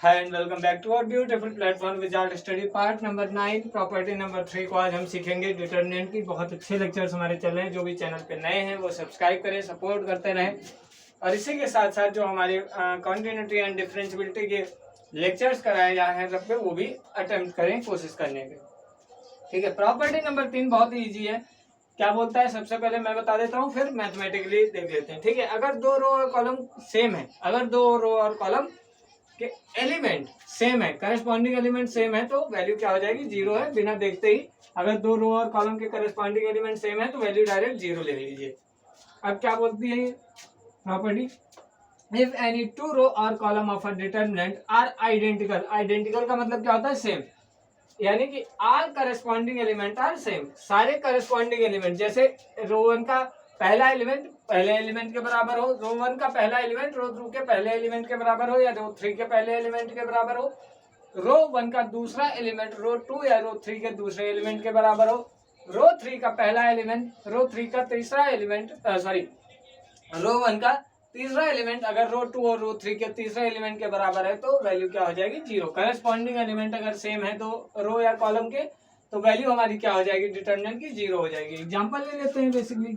Hi and welcome back to our beautiful platform wizard study part number 9 property number 3 को आज हम सीखेंगे determinant की। बहुत अच्छे लेक्चर्स हमारे चल रहे हैं। जो भी चैनल पे नए हैं वो सब्सक्राइब करें, सपोर्ट करते रहें और इसी के साथ साथ जो हमारे कॉन्टिन्यूटी एंड डिफरेंशियबिलिटी के लेक्चर्स कराए जा रहे हैं सब पे वो भी अटेम्प्ट करें, कोशिश करने के। ठीक है, प्रॉपर्टी नंबर 3 बहुत ही ईजी है। क्या बोलता है, सबसे पहले मैं बता देता हूँ, फिर मैथमेटिकली देख लेते हैं। ठीक है, अगर दो रो और कॉलम सेम है, अगर दो रो और कॉलम के एलिमेंट सेम है, करस्पॉन्डिंग एलिमेंट सेम है, तो वैल्यू क्या हो जाएगी, जीरो है। बिना देखते ही अगर दो रो और कॉलम के करस्पॉन्डिंग एलिमेंट सेम है तो वैल्यू डायरेक्ट जीरो ले लीजिए। अब क्या बोलती है property, if any two row or column of a determinant are identical. Identical का मतलब क्या होता है, सेम, यानी कि all corresponding element are same. सारे करस्पॉन्डिंग एलिमेंट, जैसे रो वन का पहला एलिमेंट पहले एलिमेंट के बराबर हो, रो वन का पहला एलिमेंट रो टू के पहले एलिमेंट के बराबर हो, या रो थ्री के पहले एलिमेंट के बराबर हो, रो वन का दूसरा एलिमेंट रो टू या रो थ्री के दूसरे एलिमेंट के बराबर हो, रो थ्री का पहला एलिमेंट रो थ्री का तीसरा एलिमेंट रो वन का तीसरा एलिमेंट अगर रो टू और रो थ्री के तीसरे एलिमेंट के बराबर है तो वैल्यू क्या हो जाएगी, जीरो। करस्पॉन्डिंग एलिमेंट अगर सेम है तो रो या कॉलम के, तो वैल्यू हमारी क्या हो जाएगी, डिटरमिनेंट की, जीरो हो जाएगी। एग्जांपल ले लेते हैं बेसिकली,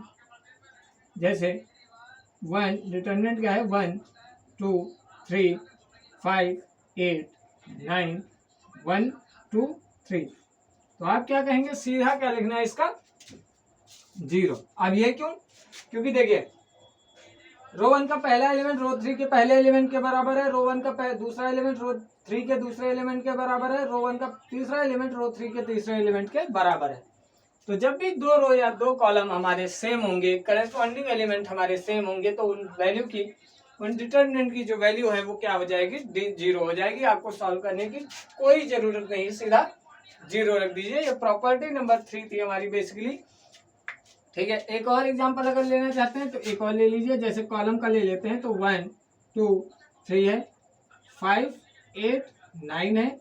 जैसे वन, डिटरमिनेंट क्या है, 1 2 3 5 8 9 1 2 3। तो आप क्या कहेंगे, सीधा क्या लिखना है इसका, जीरो। अब ये क्यों, क्योंकि देखिए रो वन का पहला एलिमेंट रो थ्री के पहले एलिमेंट के बराबर है, रो वन का दूसरा एलिमेंट रो थ्री के दूसरे एलिमेंट के बराबर है, रो वन का तीसरा एलिमेंट रो थ्री के तीसरे एलिमेंट के बराबर है। तो जब भी दो रो या दो कॉलम हमारे सेम होंगे, करस्पॉन्डिंग एलिमेंट हमारे सेम होंगे, तो उन वैल्यू की, उन डिटरमिनेंट की जो वैल्यू है वो क्या हो जाएगी, जीरो हो जाएगी। आपको सॉल्व करने की कोई जरूरत नहीं, सीधा जीरो रख दीजिए। ये प्रॉपर्टी नंबर 3 थी हमारी बेसिकली। ठीक है, एक और एग्जांपल अगर लेना चाहते हैं तो एक और ले लीजिए। जैसे कॉलम का ले लेते हैं तो 1 2 3 है, 5 8 9 है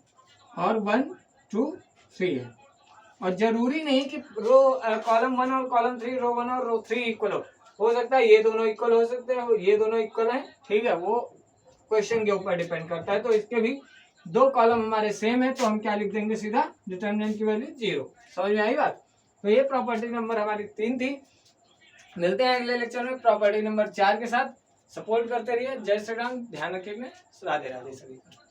और 1 2 3 है। और जरूरी नहीं कि रो कॉलम 1 और कॉलम 3, रो 1 और रो 3 इक्वल हो सकता है ये दोनों इक्वल हो सकते हैं, ये दोनों इक्वल हैं। ठीक है, वो क्वेश्चन के ऊपर डिपेंड करता है। तो इसके भी दो कॉलम हमारे सेम है तो हम क्या लिख देंगे, सीधा डिटरमिनेंट की वैल्यू जीरो। समझ में आई बात। तो ये प्रॉपर्टी नंबर हमारी 3 थी। मिलते हैं अगले लेक्चर में प्रॉपर्टी नंबर 4 के साथ। सपोर्ट करते रहिए। जय श्री राम। ध्यान रखिए, राधे राधे सभी का।